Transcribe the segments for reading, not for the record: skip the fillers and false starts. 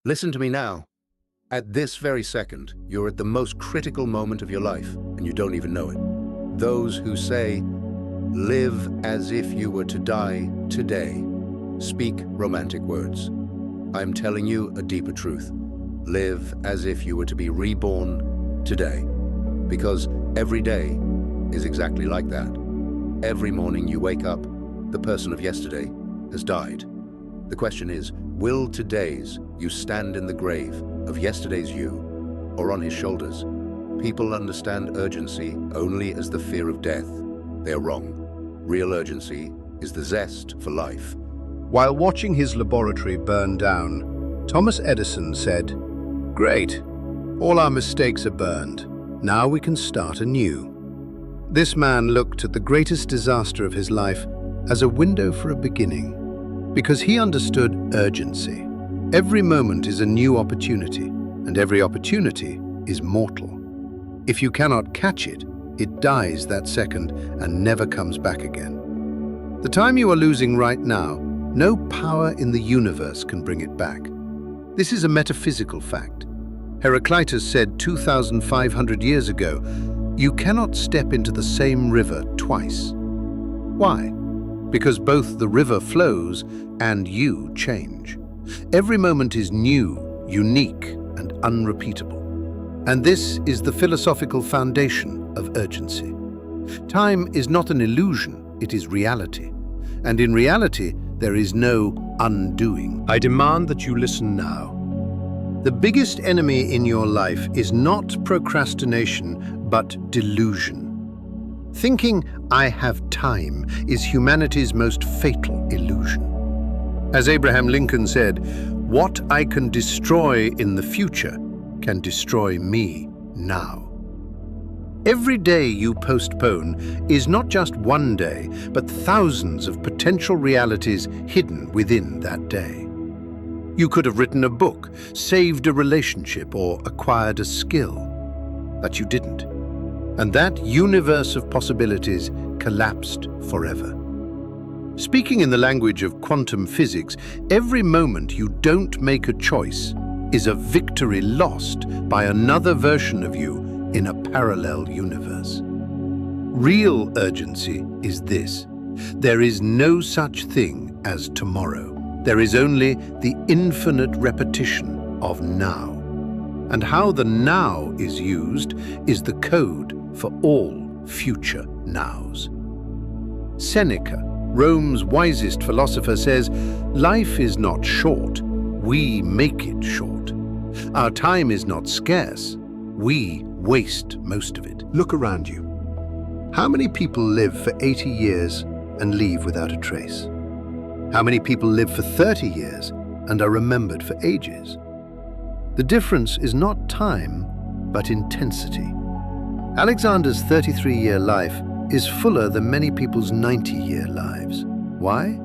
Listen to me now. At this very second, you're at the most critical moment of your life, and you don't even know it. Those who say, live as if you were to die today, speak romantic words. I'm telling you a deeper truth. Live as if you were to be reborn today, because every day is exactly like that. Every morning you wake up, the person of yesterday has died. The question is, will today's you stand in the grave of yesterday's you, or on his shoulders? People understand urgency only as the fear of death. They are wrong. Real urgency is the zest for life. While watching his laboratory burn down, Thomas Edison said, "Great, all our mistakes are burned. Now we can start anew." This man looked at the greatest disaster of his life as a window for a beginning, because he understood urgency. Every moment is a new opportunity, and every opportunity is mortal. If you cannot catch it, it dies that second and never comes back again. The time you are losing right now, no power in the universe can bring it back. This is a metaphysical fact. Heraclitus said 2,500 years ago, "You cannot step into the same river twice." Why? Because both the river flows and you change. Every moment is new, unique, and unrepeatable. And this is the philosophical foundation of urgency. Time is not an illusion, it is reality. And in reality, there is no undoing. I demand that you listen now. The biggest enemy in your life is not procrastination, but delusion. Thinking I have time is humanity's most fatal illusion. As Abraham Lincoln said, "What I can destroy in the future can destroy me now." Every day you postpone is not just one day, but thousands of potential realities hidden within that day. You could have written a book, saved a relationship, or acquired a skill, but you didn't. And that universe of possibilities collapsed forever. Speaking in the language of quantum physics, every moment you don't make a choice is a victory lost by another version of you in a parallel universe. Real urgency is this: there is no such thing as tomorrow. There is only the infinite repetition of now. And how the now is used is the code for all future nows. Seneca, Rome's wisest philosopher, says, "Life is not short, we make it short. Our time is not scarce, we waste most of it." Look around you. How many people live for 80 years and leave without a trace? How many people live for 30 years and are remembered for ages? The difference is not time, but intensity. Alexander's 33-year life is fuller than many people's 90-year lives. Why?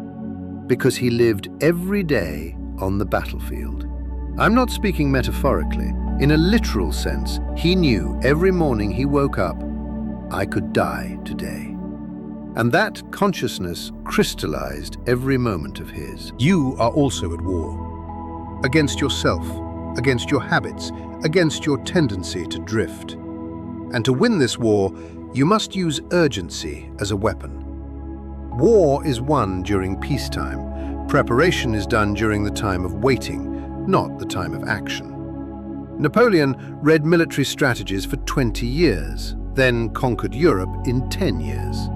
Because he lived every day on the battlefield. I'm not speaking metaphorically. In a literal sense, he knew every morning he woke up, I could die today. And that consciousness crystallized every moment of his. You are also at war. Against yourself, against your habits, against your tendency to drift. And to win this war, you must use urgency as a weapon. War is won during peacetime. Preparation is done during the time of waiting, not the time of action. Napoleon read military strategies for 20 years, then conquered Europe in 10 years.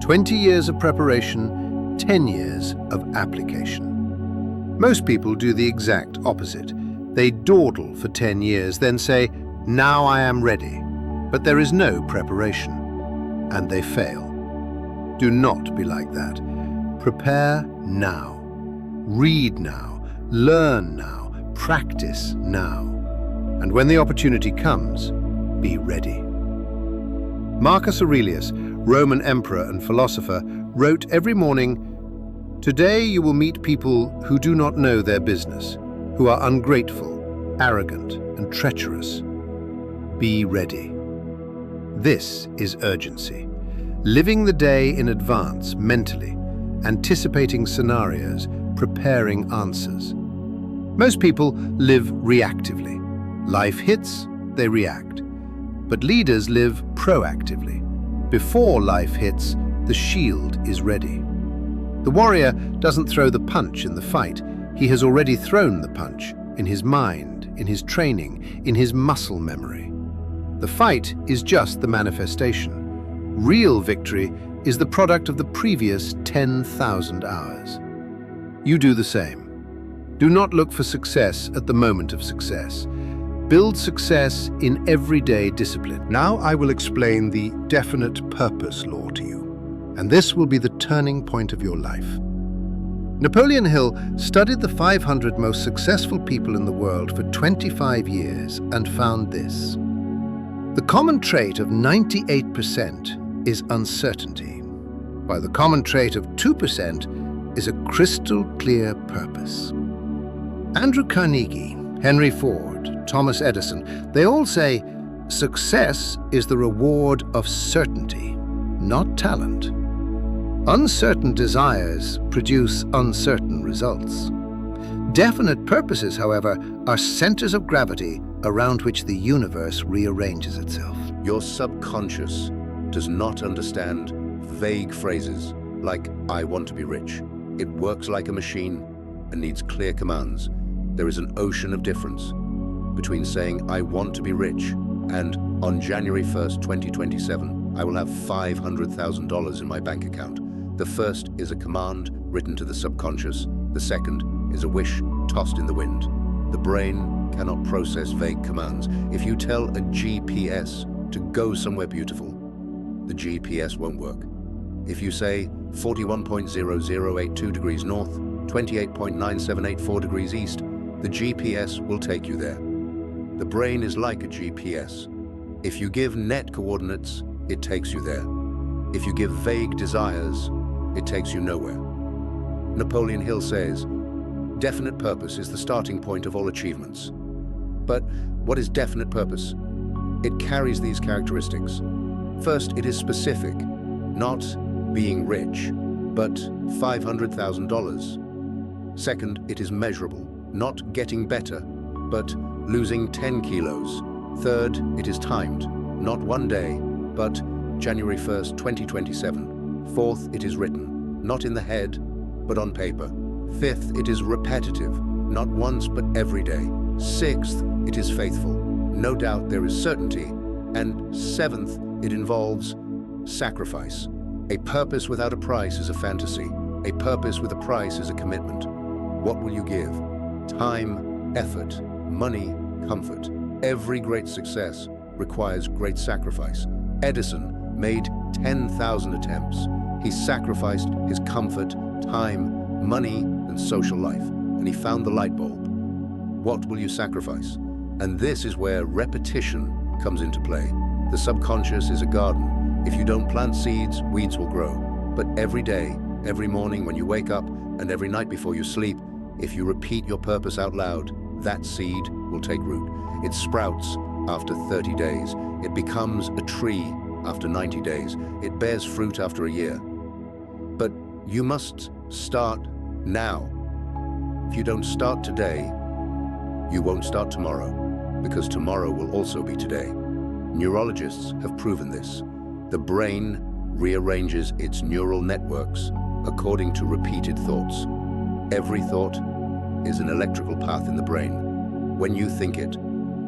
20 years of preparation, 10 years of application. Most people do the exact opposite. They dawdle for 10 years, then say, "Now I am ready." But there is no preparation, and they fail. Do not be like that. Prepare now. Read now. Learn now. Practice now. And when the opportunity comes, be ready. Marcus Aurelius, Roman emperor and philosopher, wrote every morning, "Today you will meet people who do not know their business, who are ungrateful, arrogant, and treacherous. Be ready." This is urgency. Living the day in advance mentally, anticipating scenarios, preparing answers. Most people live reactively. Life hits, they react. But leaders live proactively. Before life hits, the shield is ready. The warrior doesn't throw the punch in the fight. He has already thrown the punch in his mind, in his training, in his muscle memory. The fight is just the manifestation. Real victory is the product of the previous 10,000 hours. You do the same. Do not look for success at the moment of success. Build success in everyday discipline. Now I will explain the definite purpose law to you, and this will be the turning point of your life. Napoleon Hill studied the 500 most successful people in the world for 25 years and found this. The common trait of 98% is uncertainty, while the common trait of 2% is a crystal clear purpose. Andrew Carnegie, Henry Ford, Thomas Edison, they all say, success is the reward of certainty, not talent. Uncertain desires produce uncertain results. Definite purposes, however, are centers of gravity around which the universe rearranges itself. Your subconscious does not understand vague phrases like, I want to be rich. It works like a machine and needs clear commands. There is an ocean of difference between saying, I want to be rich, and on January 1st, 2027, I will have $500,000 in my bank account. The first is a command written to the subconscious. The second is a wish tossed in the wind. The brain cannot process vague commands. If you tell a GPS to go somewhere beautiful, the GPS won't work. If you say 41.0082 degrees north, 28.9784 degrees east, the GPS will take you there. The brain is like a GPS. If you give net coordinates, it takes you there. If you give vague desires, it takes you nowhere. Napoleon Hill says, definite purpose is the starting point of all achievements. But what is definite purpose? It carries these characteristics. First, it is specific, not being rich, but $500,000. Second, it is measurable, not getting better, but losing 10 kilos. Third, it is timed, not one day, but January 1st, 2027. Fourth, it is written, not in the head, but on paper. Fifth, it is repetitive, not once, but every day. Sixth, it is faithful. No doubt there is certainty. And seventh, it involves sacrifice. A purpose without a price is a fantasy. A purpose with a price is a commitment. What will you give? Time, effort, money, comfort. Every great success requires great sacrifice. Edison made 10,000 attempts. He sacrificed his comfort, time, money, and social life, and he found the light bulb. What will you sacrifice? And this is where repetition comes into play. The subconscious is a garden. If you don't plant seeds, weeds will grow. But every day, every morning when you wake up, and every night before you sleep, if you repeat your purpose out loud, that seed will take root. It sprouts after 30 days. It becomes a tree after 90 days. It bears fruit after a year. But you must start now. If you don't start today, you won't start tomorrow, because tomorrow will also be today. Neurologists have proven this. The brain rearranges its neural networks according to repeated thoughts. Every thought is an electrical path in the brain. When you think it,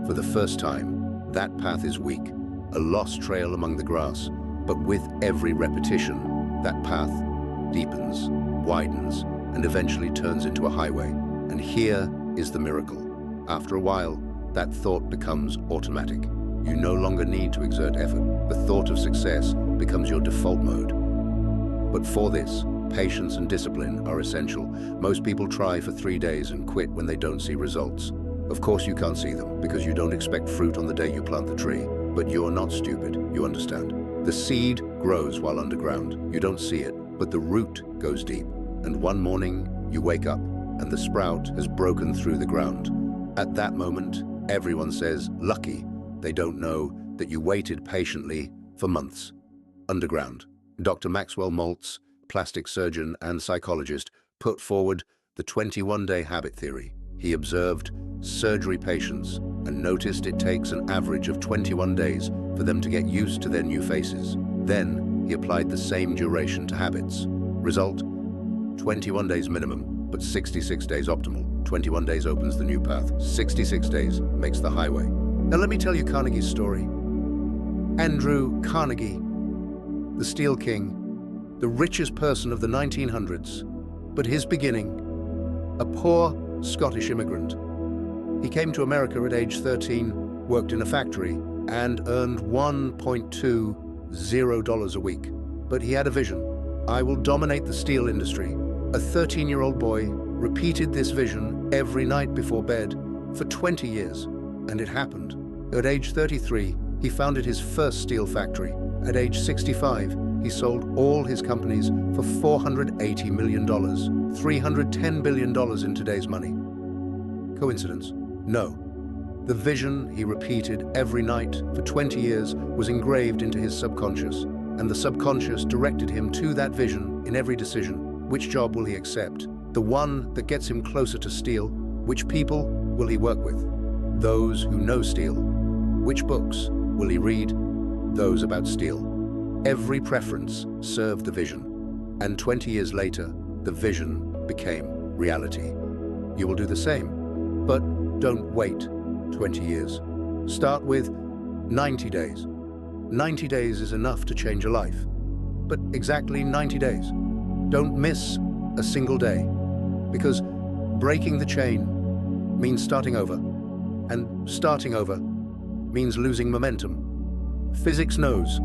for the first time, that path is weak, a lost trail among the grass. But with every repetition, that path deepens, widens, and eventually turns into a highway. And here is the miracle. After a while, that thought becomes automatic. You no longer need to exert effort. The thought of success becomes your default mode. But for this, patience and discipline are essential. Most people try for 3 days and quit when they don't see results. Of course you can't see them, because you don't expect fruit on the day you plant the tree. But you're not stupid, you understand. The seed grows while underground. You don't see it, but the root goes deep. And one morning, you wake up, and the sprout has broken through the ground. At that moment, everyone says, lucky. They don't know that you waited patiently for months. Underground. Dr. Maxwell Maltz, plastic surgeon and psychologist, put forward the 21-day habit theory. He observed surgery patients and noticed it takes an average of 21 days for them to get used to their new faces. Then he applied the same duration to habits. Result: 21 days minimum, but 66 days optimal. 21 days opens the new path. 66 days makes the highway. Now let me tell you Carnegie's story. Andrew Carnegie, the Steel King, the richest person of the 1900s, but his beginning, a poor Scottish immigrant. He came to America at age 13, worked in a factory, and earned $1.20 a week. But he had a vision. I will dominate the steel industry. A 13-year-old boy repeated this vision every night before bed for 20 years, and it happened. At age 33, he founded his first steel factory. At age 65, he sold all his companies for $480 million, $310 billion in today's money. Coincidence? No. The vision he repeated every night for 20 years was engraved into his subconscious, and the subconscious directed him to that vision in every decision. Which job will he accept? The one that gets him closer to steel. Which people will he work with? Those who know steel. Which books will he read? Those about steel. Every preference served the vision, and 20 years later, the vision became reality. You will do the same, but don't wait 20 years. Start with 90 days. 90 days is enough to change a life, but exactly 90 days. Don't miss a single day, because breaking the chain means starting over, and starting over means losing momentum. Physics knows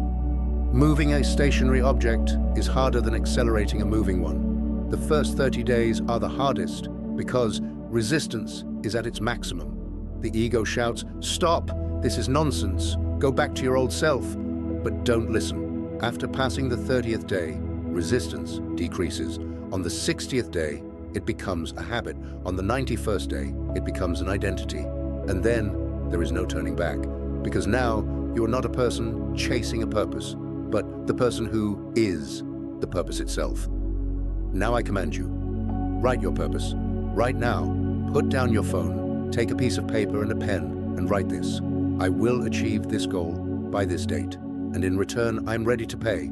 moving a stationary object is harder than accelerating a moving one. The first 30 days are the hardest because resistance is at its maximum. The ego shouts, "Stop, this is nonsense, go back to your old self," but don't listen. After passing the 30th day, resistance decreases. On the 60th day, it becomes a habit. On the 91st day, it becomes an identity. And then there is no turning back, because now you are not a person chasing a purpose, but the person who is the purpose itself. Now I command you, write your purpose. Right now, put down your phone, take a piece of paper and a pen, and write this. I will achieve this goal by this date, and in return, I'm ready to pay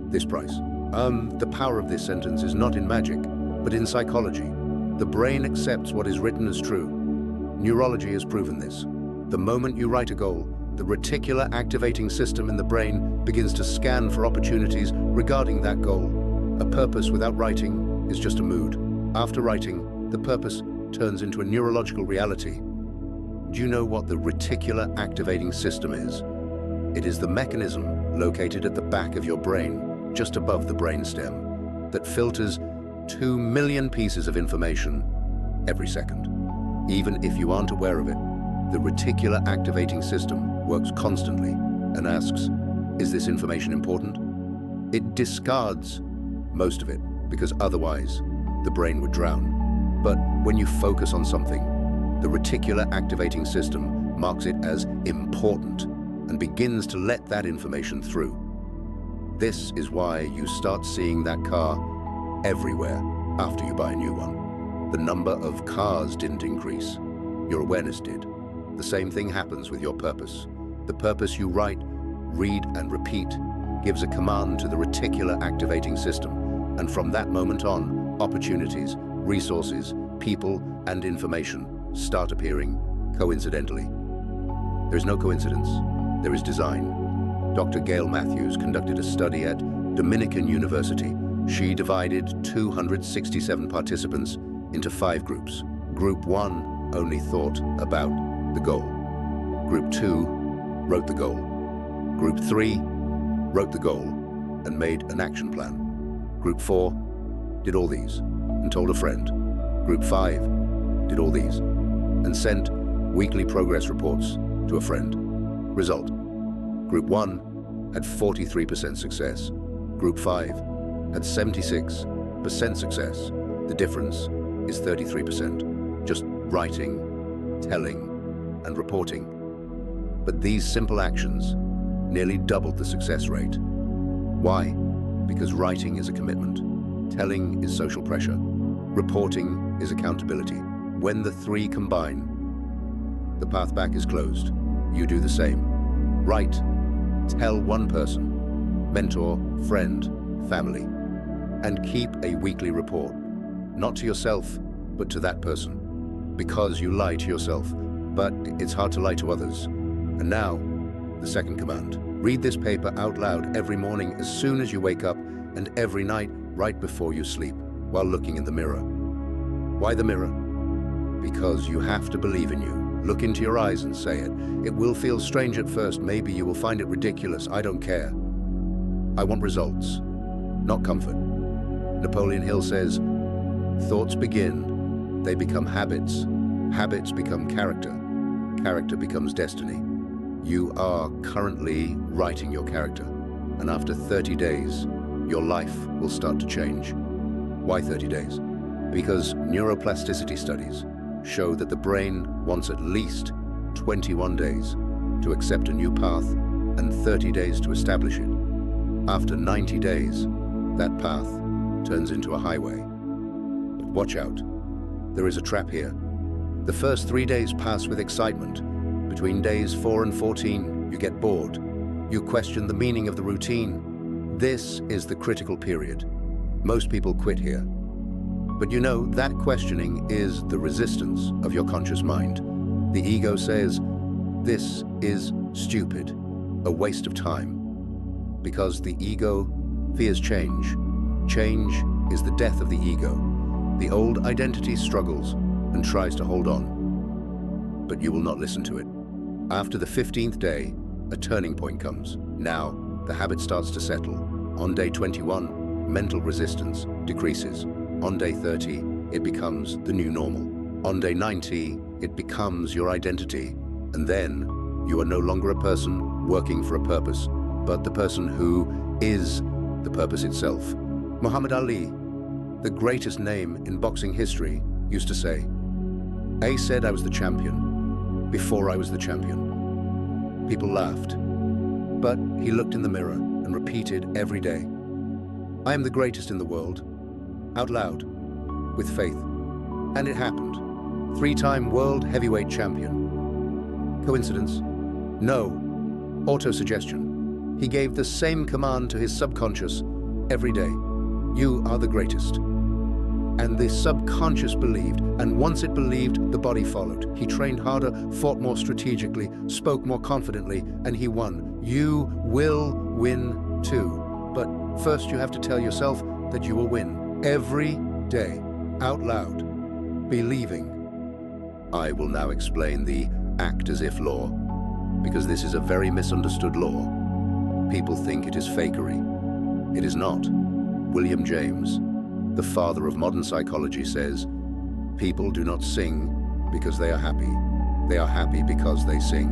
this price. The power of this sentence is not in magic, but in psychology. The brain accepts what is written as true. Neurology has proven this. The moment you write a goal, the reticular activating system in the brain begins to scan for opportunities regarding that goal. A purpose without writing is just a mood. After writing, the purpose turns into a neurological reality. Do you know what the reticular activating system is? It is the mechanism located at the back of your brain, just above the brainstem, that filters 2 million pieces of information every second. Even if you aren't aware of it, the reticular activating system works constantly and asks, is this information important? It discards most of it because otherwise the brain would drown. But when you focus on something, the reticular activating system marks it as important and begins to let that information through. This is why you start seeing that car everywhere after you buy a new one. The number of cars didn't increase, your awareness did. The same thing happens with your purpose. The purpose you write, read, and repeat gives a command to the reticular activating system, and from that moment on, opportunities, resources, people, and information start appearing coincidentally. There is no coincidence, there is design. Dr. Gail Matthews conducted a study at Dominican University. She divided 267 participants into 5 groups. Group 1 only thought about the goal. Group 2 wrote the goal. Group 3 wrote the goal and made an action plan. Group 4 did all these and told a friend. Group 5 did all these and sent weekly progress reports to a friend. Result: Group 1 had 43% success. Group 5 had 76% success. The difference is 33%. Just writing, telling, and reporting. But these simple actions nearly doubled the success rate. Why? Because writing is a commitment. Telling is social pressure. Reporting is accountability. When the three combine, the path back is closed. You do the same. Write. Tell one person, mentor, friend, family, and keep a weekly report. Not to yourself, but to that person. Because you lie to yourself, but it's hard to lie to others. And now, the second command. Read this paper out loud every morning as soon as you wake up and every night right before you sleep, while looking in the mirror. Why the mirror? Because you have to believe in you. Look into your eyes and say it. It will feel strange at first. Maybe you will find it ridiculous. I don't care. I want results, not comfort. Napoleon Hill says, thoughts begin, they become habits. Habits become character. Character becomes destiny. You are currently writing your character. And after 30 days, your life will start to change. Why 30 days? Because neuroplasticity studies show that the brain wants at least 21 days to accept a new path and 30 days to establish it. After 90 days, that path turns into a highway. But watch out. There is a trap here. The first 3 days pass with excitement. Between days 4 and 14, you get bored. You question the meaning of the routine. This is the critical period. Most people quit here. But you know, that questioning is the resistance of your conscious mind. The ego says, this is stupid, a waste of time. Because the ego fears change. Change is the death of the ego. The old identity struggles and tries to hold on. But you will not listen to it. After the 15th day, a turning point comes. Now, the habit starts to settle. On day 21, mental resistance decreases. On day 30, it becomes the new normal. On day 90, it becomes your identity. And then, you are no longer a person working for a purpose, but the person who is the purpose itself. Muhammad Ali, the greatest name in boxing history, used to say, "I said I was the champion before I was the champion." People laughed, but he looked in the mirror and repeated every day, "I am the greatest in the world," out loud, with faith. And it happened. 3-time world heavyweight champion. Coincidence? No. Autosuggestion. He gave the same command to his subconscious every day. You are the greatest. And the subconscious believed, and once it believed, the body followed. He trained harder, fought more strategically, spoke more confidently, and he won. You will win too. But first you have to tell yourself that you will win. Every day, out loud, believing. I will now explain the act as if law, because this is a very misunderstood law. People think it is fakery. It is not. William James, the father of modern psychology, says, people do not sing because they are happy. They are happy because they sing.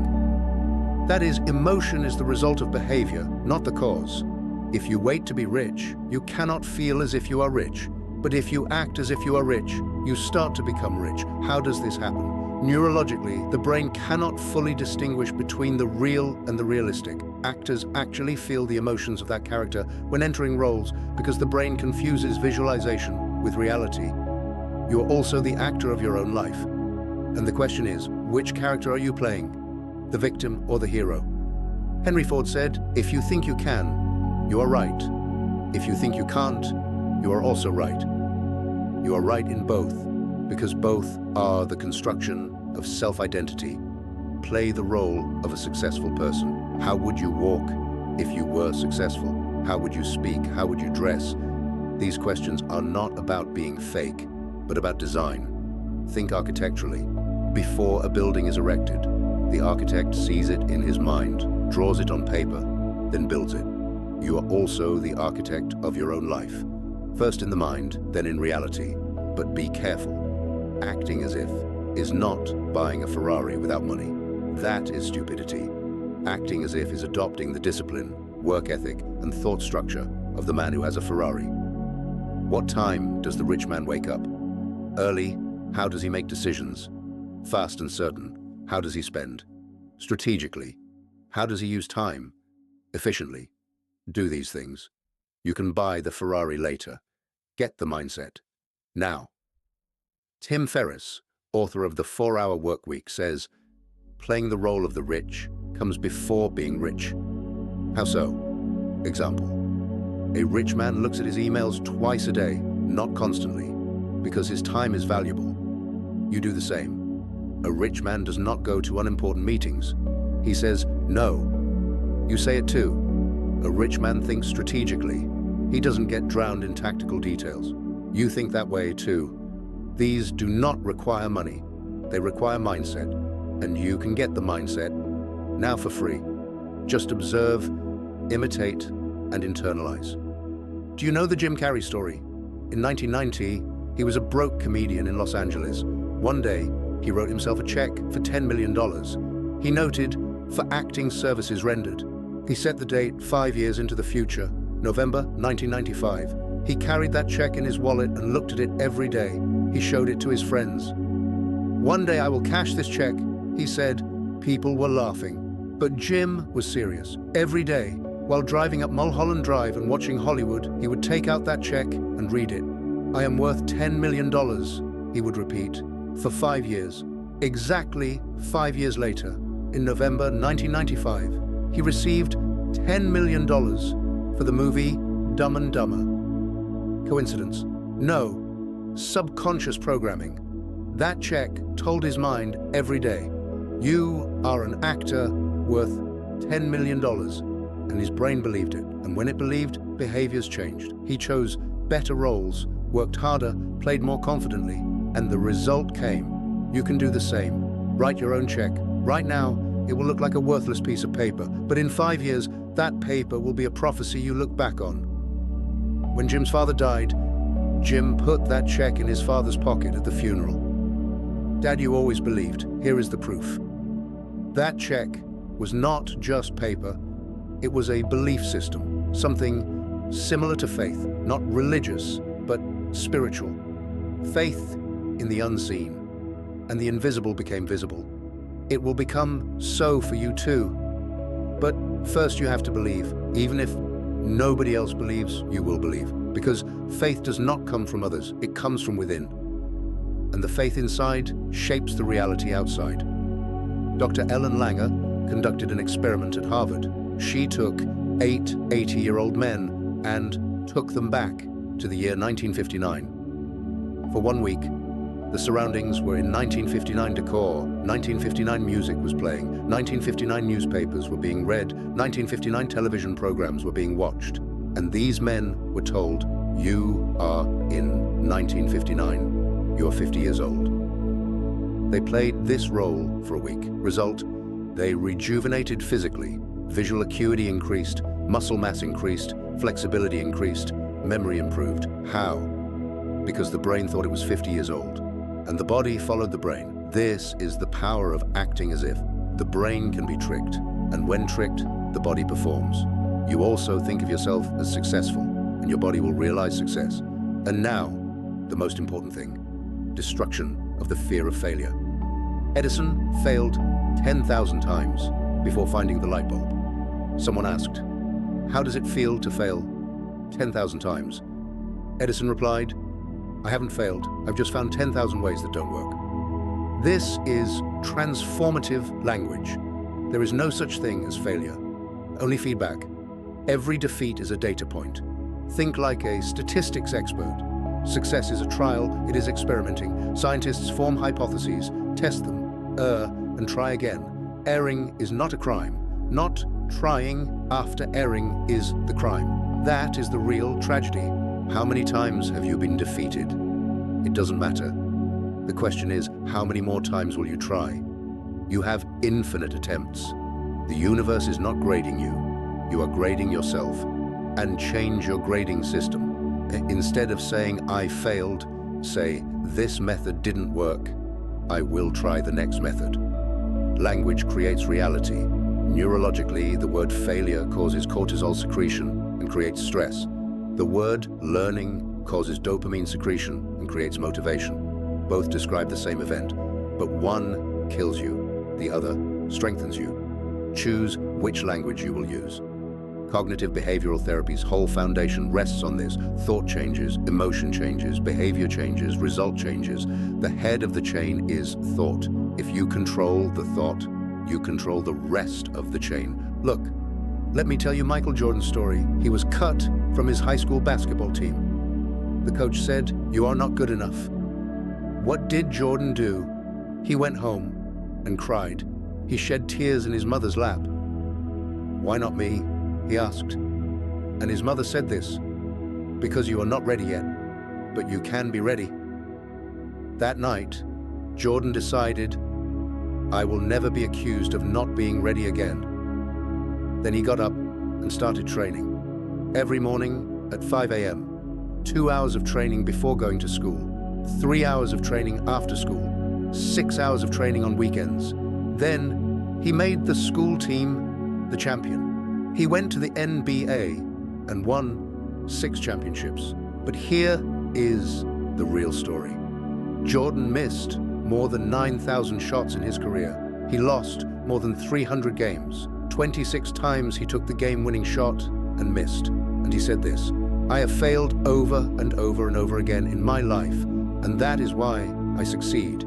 That is, emotion is the result of behavior, not the cause. If you wait to be rich, you cannot feel as if you are rich. But if you act as if you are rich, you start to become rich. How does this happen? Neurologically, the brain cannot fully distinguish between the real and the realistic. Actors actually feel the emotions of that character when entering roles because the brain confuses visualization with reality. You are also the actor of your own life. And the question is, which character are you playing? The victim or the hero? Henry Ford said, if you think you can, you are right. If you think you can't, you are also right. You are right in both, because both are the construction of self-identity. Play the role of a successful person. How would you walk if you were successful? How would you speak? How would you dress? These questions are not about being fake, but about design. Think architecturally. Before a building is erected, the architect sees it in his mind, draws it on paper, then builds it. You are also the architect of your own life. First in the mind, then in reality. But be careful. Acting as if is not buying a Ferrari without money. That is stupidity. Acting as if is adopting the discipline, work ethic, and thought structure of the man who has a Ferrari. What time does the rich man wake up? Early. How does he make decisions? Fast and certain. How does he spend? Strategically. How does he use time? Efficiently. Do these things. You can buy the Ferrari later. Get the mindset. Now. Tim Ferriss, author of The 4-Hour Workweek, says, playing the role of the rich comes before being rich. How so? Example. A rich man looks at his emails twice a day, not constantly, because his time is valuable. You do the same. A rich man does not go to unimportant meetings. He says no. You say it too. A rich man thinks strategically. He doesn't get drowned in tactical details. You think that way too. These do not require money. They require mindset. And you can get the mindset now for free. Just observe, imitate, and internalize. Do you know the Jim Carrey story? In 1990, he was a broke comedian in Los Angeles. One day, he wrote himself a check for $10 million. He noted, for acting services rendered. He set the date 5 years into the future, November 1995. He carried that check in his wallet and looked at it every day. He showed it to his friends. One day I will cash this check, he said. People were laughing. But Jim was serious. Every day, while driving up Mulholland Drive and watching Hollywood, he would take out that check and read it. I am worth $10 million, he would repeat, for 5 years. Exactly 5 years later, in November 1995, he received $10 million for the movie Dumb and Dumber. Coincidence? No. Subconscious programming. That check told his mind every day, you are an actor worth $10 million. And his brain believed it. And when it believed, behaviors changed. He chose better roles, worked harder, played more confidently, and the result came. You can do the same. Write your own check. Right now, it will look like a worthless piece of paper, but in 5 years, that paper will be a prophecy you look back on. When Jim's father died, Jim put that check in his father's pocket at the funeral. Dad, you always believed. Here is the proof. That check was not just paper. It was a belief system, something similar to faith, not religious, but spiritual. Faith in the unseen, and the invisible became visible. It will become so for you too. But first you have to believe. Even if nobody else believes, you will believe. Because faith does not come from others, it comes from within. And the faith inside shapes the reality outside. Dr. Ellen Langer conducted an experiment at Harvard. She took 8 80-year-old men and took them back to the year 1959. For 1 week, the surroundings were in 1959 decor, 1959 music was playing, 1959 newspapers were being read, 1959 television programs were being watched. And these men were told, you are in 1959, you are 50 years old. They played this role for a week. Result, they rejuvenated physically, visual acuity increased, muscle mass increased, flexibility increased, memory improved. How? Because the brain thought it was 50 years old. And the body followed the brain. This is the power of acting as if. The brain can be tricked, and when tricked, the body performs. You also think of yourself as successful, and your body will realize success. And now, the most important thing, destruction of the fear of failure. Edison failed 10,000 times before finding the light bulb. Someone asked, how does it feel to fail 10,000 times? Edison replied, I haven't failed. I've just found 10,000 ways that don't work. This is transformative language. There is no such thing as failure, only feedback. Every defeat is a data point. Think like a statistics expert. Success is a trial, it is experimenting. Scientists form hypotheses, test them, err, and try again. Erring is not a crime. Not trying after erring is the crime. That is the real tragedy. How many times have you been defeated? It doesn't matter. The question is, how many more times will you try? You have infinite attempts. The universe is not grading you. You are grading yourself. And change your grading system. Instead of saying, I failed, say, this method didn't work. I will try the next method. Language creates reality. Neurologically, the word failure causes cortisol secretion and creates stress. The word learning causes dopamine secretion and creates motivation. Both describe the same event, but one kills you, the other strengthens you. Choose which language you will use. Cognitive behavioral therapy's whole foundation rests on this. Thought changes, emotion changes, behavior changes, result changes. The head of the chain is thought. If you control the thought, you control the rest of the chain. Look, let me tell you Michael Jordan's story. He was cut from his high school basketball team. The coach said, "You are not good enough." What did Jordan do? He went home and cried. He shed tears in his mother's lap. "Why not me?" he asked. And his mother said this, "Because you are not ready yet, but you can be ready." That night, Jordan decided, "I will never be accused of not being ready again." Then he got up and started training. Every morning at 5 a.m., 2 hours of training before going to school, 3 hours of training after school, 6 hours of training on weekends. Then he made the school team the champion. He went to the NBA and won 6 championships. But here is the real story. Jordan missed more than 9,000 shots in his career. He lost more than 300 games. 26 times he took the game-winning shot and missed. And he said this, "I have failed over and over and over again in my life, and that is why I succeed."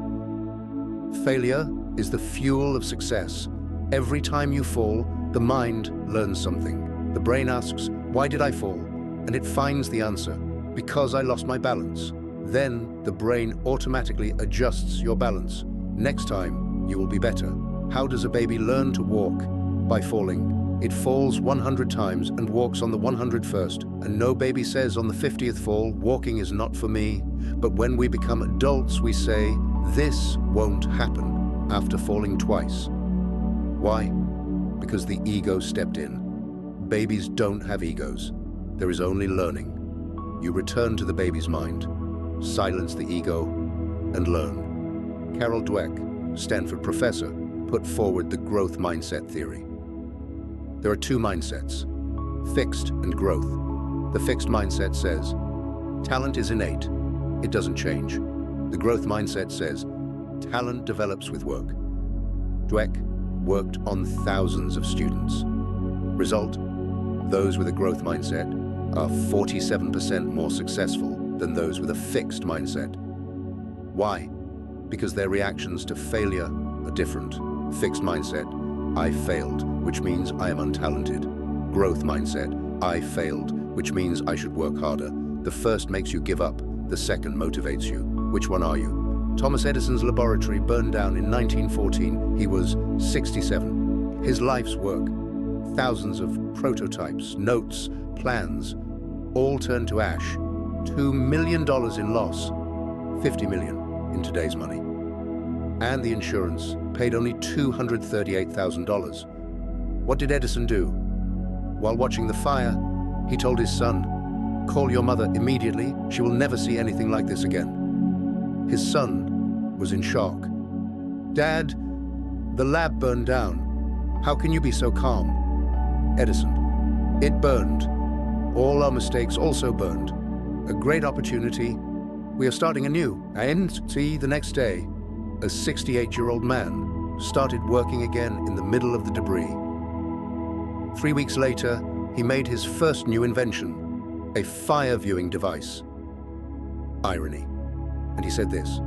Failure is the fuel of success. Every time you fall, the mind learns something. The brain asks, "Why did I fall?" And it finds the answer, "Because I lost my balance." Then the brain automatically adjusts your balance. Next time, you will be better. How does a baby learn to walk? By falling. It falls 100 times and walks on the 101st. And no baby says on the 50th fall, "Walking is not for me." But when we become adults, we say, "This won't happen," after falling twice. Why? Because the ego stepped in. Babies don't have egos. There is only learning. You return to the baby's mind, silence the ego, and learn. Carol Dweck, Stanford professor, put forward the growth mindset theory. There are 2 mindsets, fixed and growth. The fixed mindset says, talent is innate, it doesn't change. The growth mindset says, talent develops with work. Dweck worked on thousands of students. Result, those with a growth mindset are 47% more successful than those with a fixed mindset. Why? Because their reactions to failure are different. Fixed mindset, I failed, which means I am untalented. Growth mindset, I failed, which means I should work harder. The first makes you give up, the second motivates you. Which one are you? Thomas Edison's laboratory burned down in 1914. He was 67. His life's work, thousands of prototypes, notes, plans, all turned to ash. $2 million in loss, 50 million in today's money. And the insurance paid only $238,000. What did Edison do? While watching the fire, he told his son, "Call your mother immediately. She will never see anything like this again." His son was in shock. "Dad, the lab burned down. How can you be so calm?" Edison, "It burned. All our mistakes also burned. A great opportunity. We are starting anew." And see, the next day, a 68-year-old man started working again in the middle of the debris. 3 weeks later, he made his first new invention, a fire viewing device. Irony. And he said this,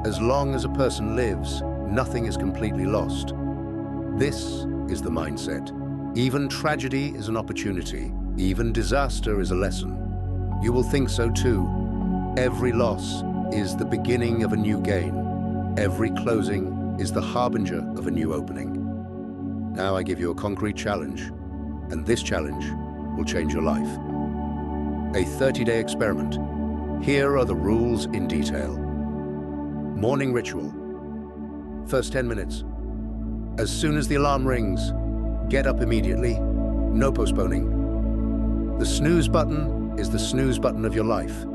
"As long as a person lives, nothing is completely lost." This is the mindset. Even tragedy is an opportunity. Even disaster is a lesson. You will think so too. Every loss is the beginning of a new gain. Every closing is the harbinger of a new opening. Now I give you a concrete challenge, and this challenge will change your life. A 30-day experiment. Here are the rules in detail. Morning ritual. First 10 minutes. As soon as the alarm rings, get up immediately, no postponing. The snooze button is the snooze button of your life.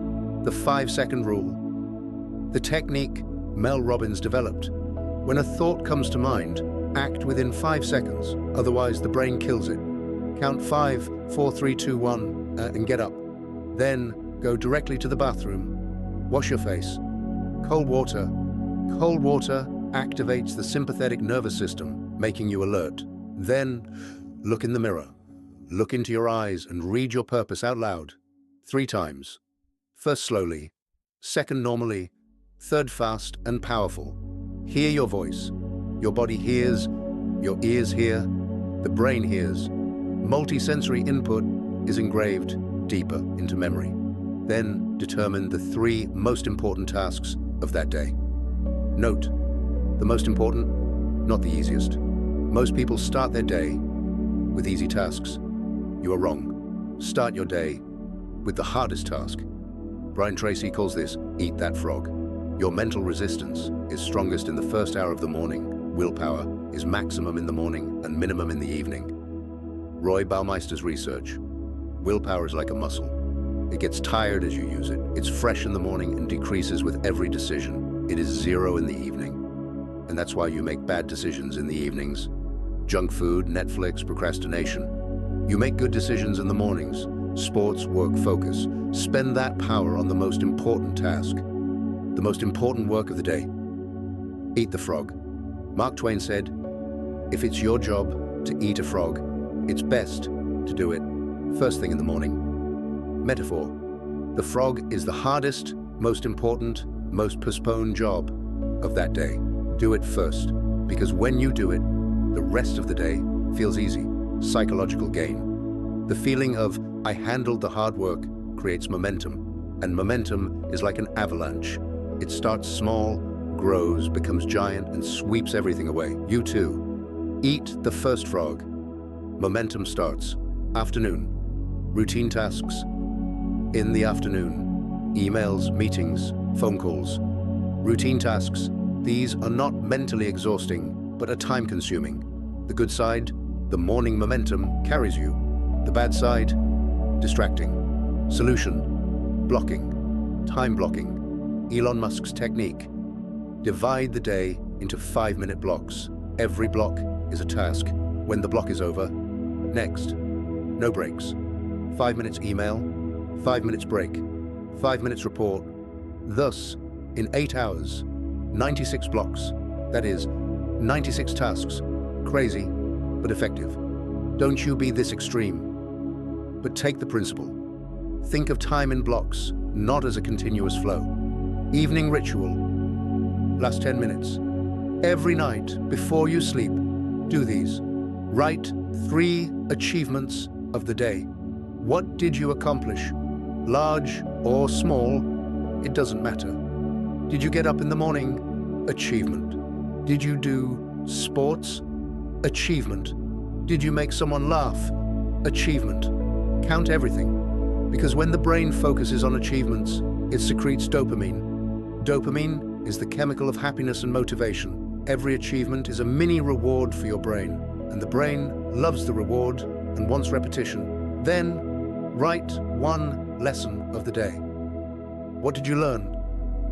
The 5-second rule. The technique Mel Robbins developed. When a thought comes to mind, act within 5 seconds, otherwise the brain kills it. Count 5, 4, 3, 2, 1, and get up. Then go directly to the bathroom. Wash your face. Cold water. Cold water activates the sympathetic nervous system, making you alert. Then look in the mirror. Look into your eyes and read your purpose out loud. 3 times. First slowly, second normally, third fast and powerful. Hear your voice. Your body hears, your ears hear, the brain hears. Multi-sensory input is engraved deeper into memory. Then determine the 3 most important tasks of that day. Note, the most important, not the easiest. Most people start their day with easy tasks. You are wrong. Start your day with the hardest task. Brian Tracy calls this eat that frog. Your mental resistance is strongest in the first hour of the morning. Willpower is maximum in the morning and minimum in the evening. Roy Baumeister's research. Willpower is like a muscle. It gets tired as you use it. It's fresh in the morning and decreases with every decision. It is 0 in the evening. And that's why you make bad decisions in the evenings. Junk food, Netflix, procrastination. You make good decisions in the mornings. Sports, work, focus. Spend that power on the most important task. The most important work of the day. Eat the frog. Mark Twain said, if it's your job to eat a frog, it's best to do it first thing in the morning. Metaphor. The frog is the hardest, most important, most postponed job of that day. Do it first, because when you do it, the rest of the day feels easy. Psychological gain. The feeling of I handled the hard work creates momentum, and momentum is like an avalanche. It starts small, grows, becomes giant, and sweeps everything away. You too. Eat the first frog. Momentum starts. Afternoon. Routine tasks. In the afternoon. Emails, meetings, phone calls. Routine tasks. These are not mentally exhausting, but are time-consuming. The good side, the morning momentum carries you. The bad side, distracting. Solution, blocking, time blocking. Elon Musk's technique. Divide the day into 5-minute blocks. Every block is a task. When the block is over, next. No breaks. 5 minutes email, 5 minutes break, 5 minutes report. Thus, in 8 hours, 96 blocks. That is, 96 tasks. Crazy, but effective. Don't you be this extreme, but take the principle. Think of time in blocks, not as a continuous flow. Evening ritual. Last 10 minutes. Every night, before you sleep, do these. Write 3 achievements of the day. What did you accomplish? Large or small, it doesn't matter. Did you get up in the morning? Achievement. Did you do sports? Achievement. Did you make someone laugh? Achievement. Count everything. Because when the brain focuses on achievements, it secretes dopamine. Dopamine is the chemical of happiness and motivation. Every achievement is a mini reward for your brain, and the brain loves the reward and wants repetition. Then, write 1 lesson of the day. What did you learn?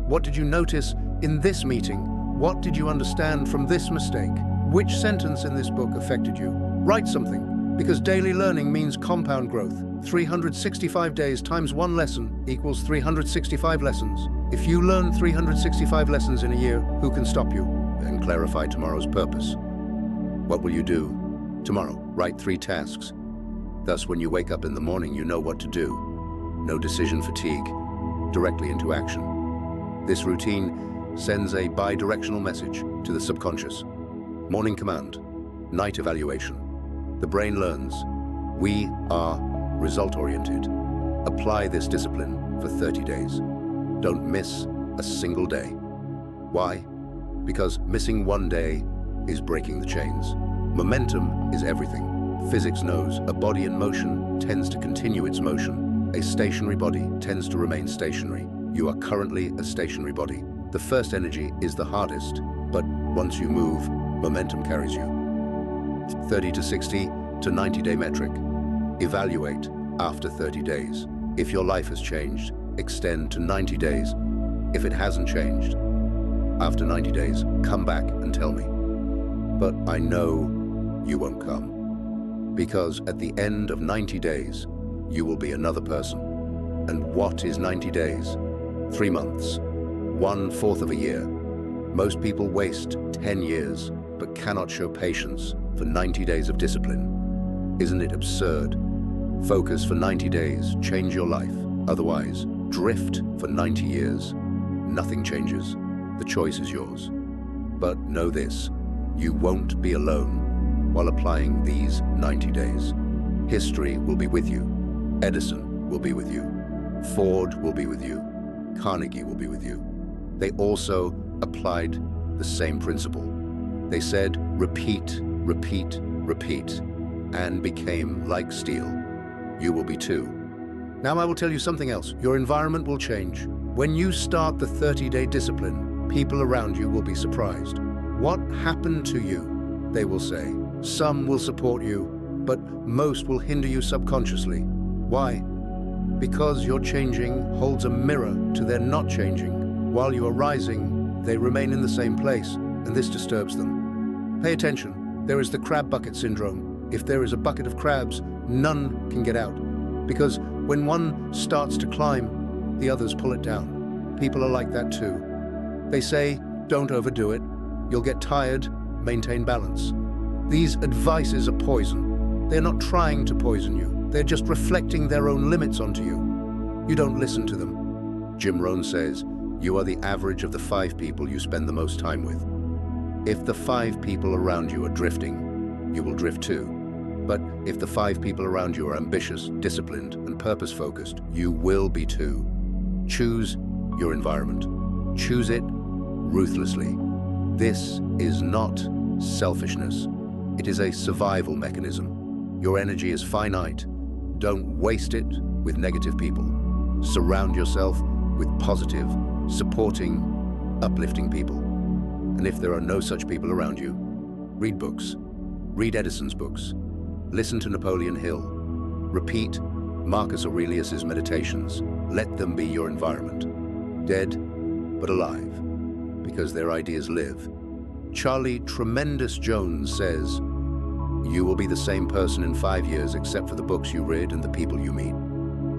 What did you notice in this meeting? What did you understand from this mistake? Which sentence in this book affected you? Write something, because daily learning means compound growth. 365 days times 1 lesson equals 365 lessons. If you learn 365 lessons in a year, who can stop you? And clarify tomorrow's purpose. What will you do tomorrow? Write 3 tasks. Thus, when you wake up in the morning, you know what to do. No decision fatigue, directly into action. This routine sends a bi-directional message to the subconscious. Morning command, night evaluation. The brain learns. We are result-oriented. Apply this discipline for 30 days. Don't miss a single day. Why? Because missing 1 day is breaking the chains. Momentum is everything. Physics knows a body in motion tends to continue its motion. A stationary body tends to remain stationary. You are currently a stationary body. The first energy is the hardest, but once you move, momentum carries you. 30 to 60 to 90-day metric. Evaluate after 30 days. If your life has changed, extend to 90 days. If it hasn't changed, after 90 days, come back and tell me. But I know you won't come. Because at the end of 90 days, you will be another person. And what is 90 days? 3 months. 1/4 of a year. Most people waste 10 years, but cannot show patience for 90 days of discipline. Isn't it absurd? Focus for 90 days, change your life. Otherwise, drift for 90 years. Nothing changes. The choice is yours. But know this, you won't be alone while applying these 90 days. History will be with you. Edison will be with you. Ford will be with you. Carnegie will be with you. They also applied the same principle. They said, repeat, repeat, repeat, and became like steel. You will be too. Now I will tell you something else. Your environment will change. When you start the 30-day discipline, people around you will be surprised. What happened to you? They will say. Some will support you, but most will hinder you subconsciously. Why? Because your changing holds a mirror to their not changing. While you are rising, they remain in the same place, and this disturbs them. Pay attention. There is the crab bucket syndrome. If there is a bucket of crabs, none can get out. Because when one starts to climb, the others pull it down. People are like that too. They say, don't overdo it. You'll get tired, maintain balance. These advices are poison. They're not trying to poison you. They're just reflecting their own limits onto you. You don't listen to them. Jim Rohn says, you are the average of the 5 people you spend the most time with. If the 5 people around you are drifting, you will drift too. But if the 5 people around you are ambitious, disciplined, and purpose-focused, you will be too. Choose your environment. Choose it ruthlessly. This is not selfishness. It is a survival mechanism. Your energy is finite. Don't waste it with negative people. Surround yourself with positive, supporting, uplifting people. And if there are no such people around you, read books. Read Edison's books. Listen to Napoleon Hill. Repeat Marcus Aurelius's meditations. Let them be your environment. Dead, but alive, because their ideas live. Charlie Tremendous Jones says, you will be the same person in 5 years except for the books you read and the people you meet.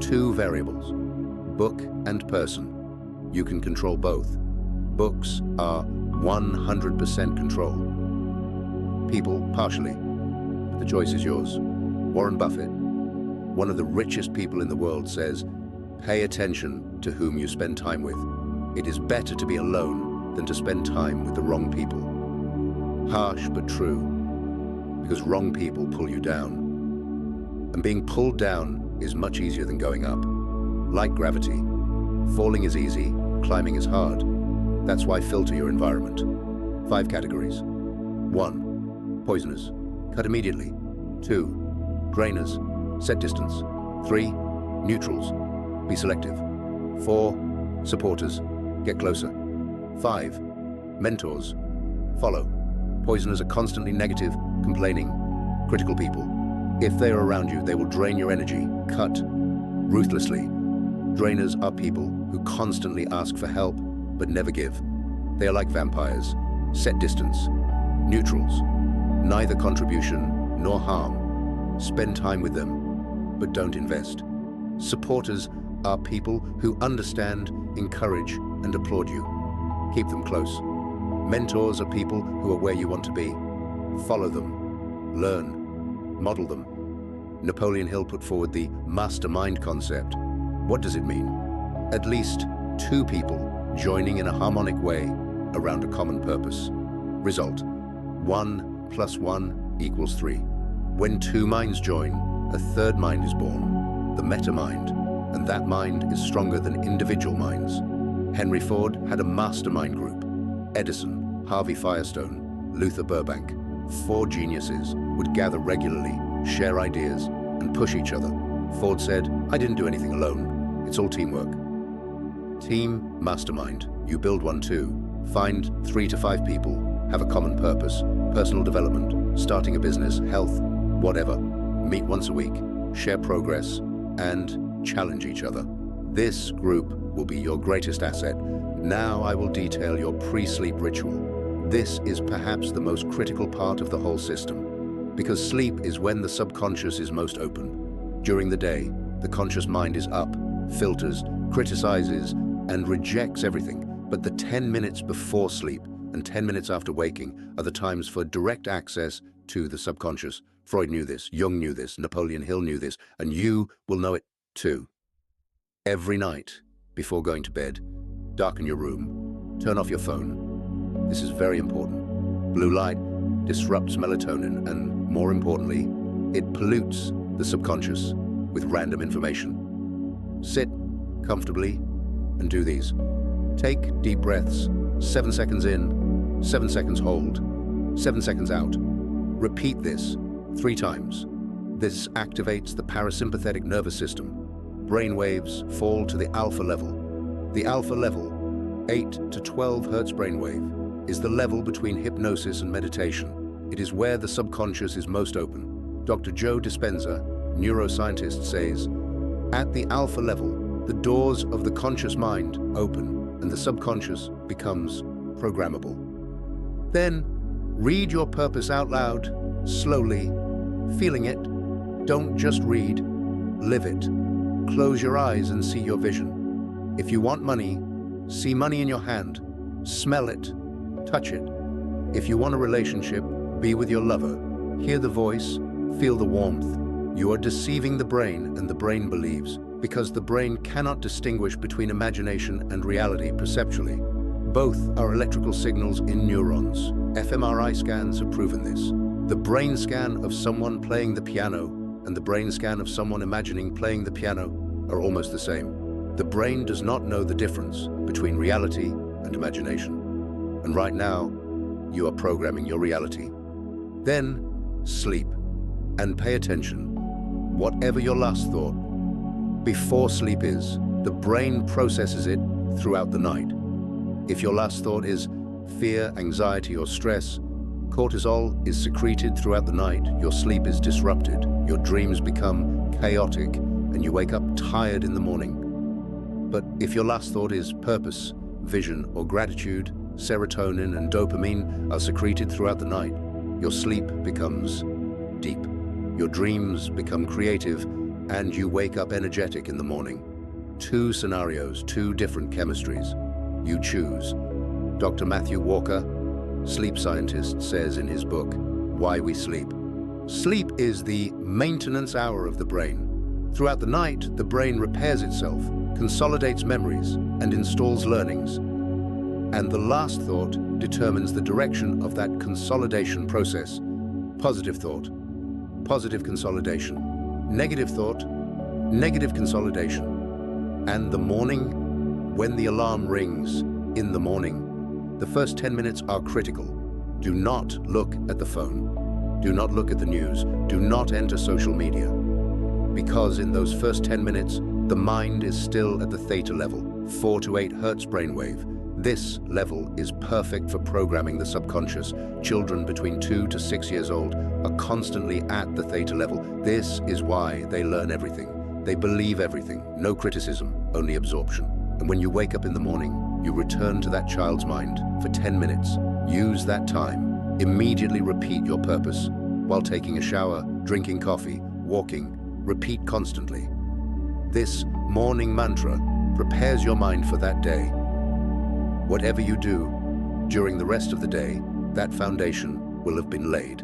2 variables, book and person. You can control both. Books are 100% control. People, partially. The choice is yours. Warren Buffett, one of the richest people in the world, says, pay attention to whom you spend time with. It is better to be alone than to spend time with the wrong people. Harsh but true, because wrong people pull you down. And being pulled down is much easier than going up. Like gravity, falling is easy, climbing is hard. That's why filter your environment. 5 categories. 1. Poisoners. Cut immediately. 2. Drainers. Set distance. 3. Neutrals. Be selective. 4. Supporters. Get closer. 5. Mentors. Follow. Poisoners are constantly negative, complaining, critical people. If they are around you, they will drain your energy. Cut ruthlessly. Drainers are people who constantly ask for help, but never give. They are like vampires. Set distance. Neutrals. Neither contribution nor harm. Spend time with them, but don't invest. Supporters are people who understand, encourage, and applaud you. Keep them close. Mentors are people who are where you want to be. Follow them. Learn. Model them. Napoleon Hill put forward the mastermind concept. What does it mean? At least 2 people joining in a harmonic way around a common purpose. Result: 1 + 1 = 3. When 2 minds join, a 3rd mind is born, the meta mind, and that mind is stronger than individual minds. Henry Ford had a mastermind group. Edison, Harvey Firestone, Luther Burbank, 4 geniuses would gather regularly, share ideas, and push each other. Ford said, I didn't do anything alone. It's all teamwork. Team mastermind. You build one too. Find 3 to 5 people, have a common purpose, personal development, starting a business, health, whatever. Meet once a week, share progress, and challenge each other. This group will be your greatest asset. Now I will detail your pre-sleep ritual. This is perhaps the most critical part of the whole system, because sleep is when the subconscious is most open. During the day, the conscious mind is up, filters, criticizes, and rejects everything. But the 10 minutes before sleep and 10 minutes after waking are the times for direct access to the subconscious. Freud knew this, Jung knew this, Napoleon Hill knew this, and you will know it too. Every night, before going to bed, darken your room, turn off your phone. This is very important. Blue light disrupts melatonin and, more importantly, it pollutes the subconscious with random information. Sit comfortably and do these. Take deep breaths, 7 seconds in, 7 seconds hold, 7 seconds out. Repeat this 3 times. This activates the parasympathetic nervous system. Brain waves fall to the alpha level. The alpha level, 8 to 12 hertz brainwave, is the level between hypnosis and meditation. It is where the subconscious is most open. Dr. Joe Dispenza, neuroscientist, says, at the alpha level, the doors of the conscious mind open and the subconscious becomes programmable. Then, read your purpose out loud, slowly, feeling it. Don't just read, live it. Close your eyes and see your vision. If you want money, see money in your hand, smell it, touch it. If you want a relationship, be with your lover, hear the voice, feel the warmth. You are deceiving the brain, and the brain believes, because the brain cannot distinguish between imagination and reality perceptually. Both are electrical signals in neurons. fMRI scans have proven this. The brain scan of someone playing the piano and the brain scan of someone imagining playing the piano are almost the same. The brain does not know the difference between reality and imagination. And right now, you are programming your reality. Then, sleep and pay attention. Whatever your last thought, before sleep is, the brain processes it throughout the night. If your last thought is fear, anxiety, or stress, cortisol is secreted throughout the night, your sleep is disrupted, your dreams become chaotic, and you wake up tired in the morning. But if your last thought is purpose, vision, or gratitude, serotonin and dopamine are secreted throughout the night, your sleep becomes deep. Your dreams become creative, and you wake up energetic in the morning. 2 scenarios, 2 different chemistries. You choose. Dr. Matthew Walker, sleep scientist, says in his book, Why We Sleep. Sleep is the maintenance hour of the brain. Throughout the night, the brain repairs itself, consolidates memories, and installs learnings. And the last thought determines the direction of that consolidation process. Positive thought, positive consolidation. Negative thought, negative consolidation. And the morning, when the alarm rings in the morning, the first 10 minutes are critical. Do not look at the phone. Do not look at the news. Do not enter social media. Because in those first 10 minutes, the mind is still at the theta level, 4 to 8 hertz brainwave. This level is perfect for programming the subconscious. Children between 2 to 6 years old are constantly at the theta level. This is why they learn everything. They believe everything. No criticism, only absorption. And when you wake up in the morning, you return to that child's mind for 10 minutes. Use that time. Immediately repeat your purpose. While taking a shower, drinking coffee, walking, repeat constantly. This morning mantra prepares your mind for that day. Whatever you do, during the rest of the day, that foundation will have been laid.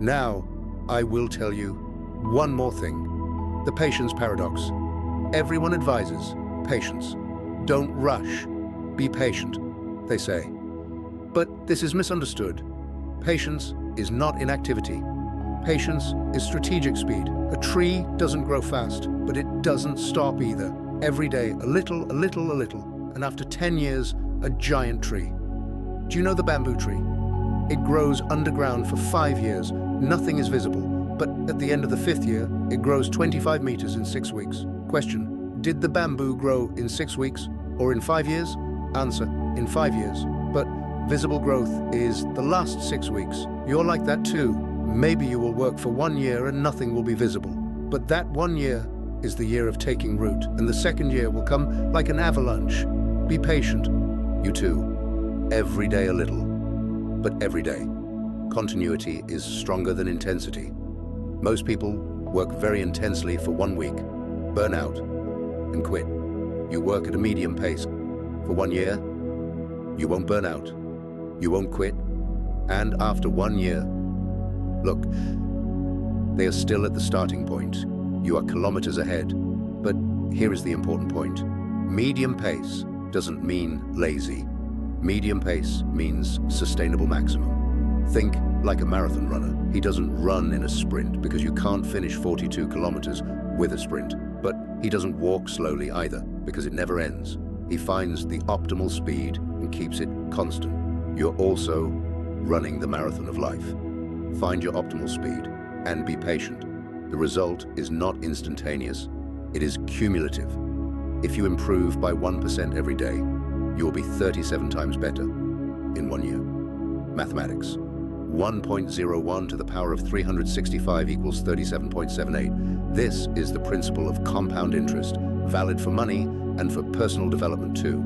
Now, I will tell you one more thing. The patience paradox. Everyone advises patience. Don't rush. Be patient, they say. But this is misunderstood. Patience is not inactivity. Patience is strategic speed. A tree doesn't grow fast, but it doesn't stop either. Every day, a little, a little, a little. And after 10 years, a giant tree. Do you know the bamboo tree? It grows underground for 5 years. Nothing is visible. But at the end of the 5th year, it grows 25 meters in 6 weeks. Question: did the bamboo grow in 6 weeks or in 5 years? Answer: in 5 years. But visible growth is the last 6 weeks. You're like that too. Maybe you will work for 1 year and nothing will be visible. But that 1 year is the year of taking root, and the second year will come like an avalanche. Be patient. You too. Every day a little, but every day. Continuity is stronger than intensity. Most people work very intensely for 1 week, burn out, and quit. You work at a medium pace for 1 year. You won't burn out. You won't quit. And after 1 year, look, They are still at the starting point. You are kilometers ahead. But here is the important point. Medium pace doesn't mean lazy. Medium pace means sustainable maximum. Think like a marathon runner. He doesn't run in a sprint because you can't finish 42 kilometers with a sprint. But he doesn't walk slowly either because it never ends. He finds the optimal speed and keeps it constant. You're also running the marathon of life. Find your optimal speed and be patient. The result is not instantaneous. It is cumulative. If you improve by 1% every day, you will be 37 times better in 1 year. Mathematics. 1.01 to the power of 365 equals 37.78. This is the principle of compound interest, valid for money and for personal development too.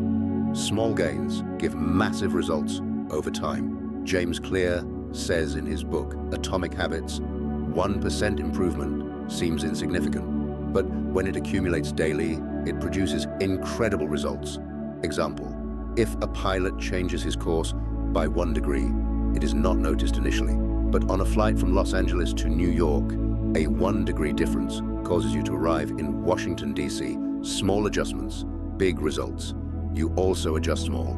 Small gains give massive results over time. James Clear says in his book, Atomic Habits, 1% improvement seems insignificant, but when it accumulates daily, it produces incredible results. Example, if a pilot changes his course by 1 degree, it is not noticed initially, but on a flight from Los Angeles to New York, a 1 degree difference causes you to arrive in Washington, D.C. Small adjustments, big results. You also adjust small.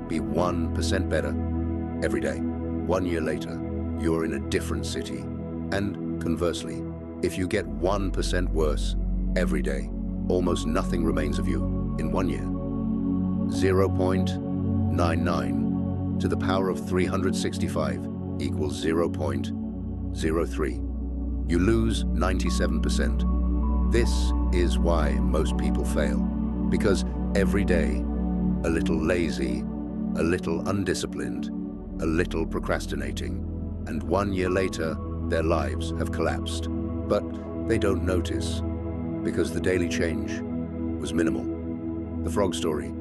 Be 1% better every day. 1 year later, you're in a different city. And conversely, if you get 1% worse every day, almost nothing remains of you in 1 year. 0.99 to the power of 365 equals 0.03. You lose 97%. This is why most people fail, because every day, a little lazy, a little undisciplined, a little procrastinating, and 1 year later, their lives have collapsed. But they don't notice, because the daily change was minimal. The frog story.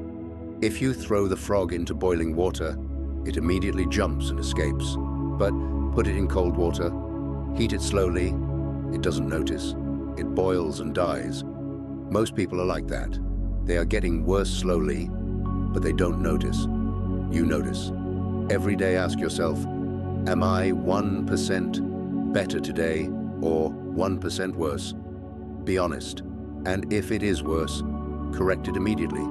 If you throw the frog into boiling water, it immediately jumps and escapes. But put it in cold water, heat it slowly, it doesn't notice. It boils and dies. Most people are like that. They are getting worse slowly, but they don't notice. You notice. Every day ask yourself, am I 1% better today or 1% worse? Be honest. And if it is worse, correct it immediately.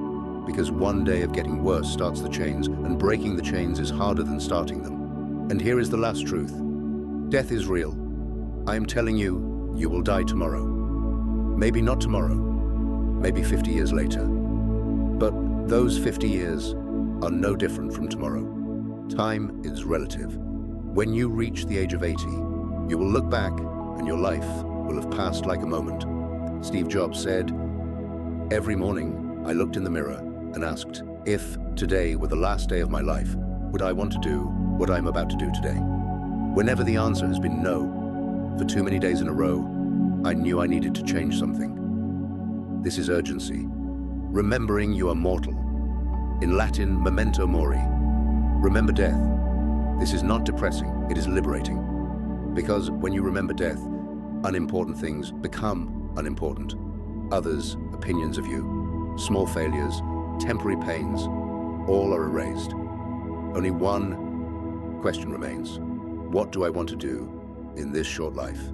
Because 1 day of getting worse starts the chains, and breaking the chains is harder than starting them. And here is the last truth. Death is real. I am telling you, you will die tomorrow. Maybe not tomorrow, maybe 50 years later. But those 50 years are no different from tomorrow. Time is relative. When you reach the age of 80, you will look back and your life will have passed like a moment. Steve Jobs said, "Every morning I looked in the mirror and asked, if today were the last day of my life, would I want to do what I'm about to do today?" Whenever the answer has been no, for too many days in a row, I knew I needed to change something. This is urgency. Remembering you are mortal. In Latin, memento mori. Remember death. This is not depressing, it is liberating. Because when you remember death, unimportant things become unimportant. Others' opinions of you, small failures, temporary pains, all are erased. Only one question remains. What do I want to do in this short life?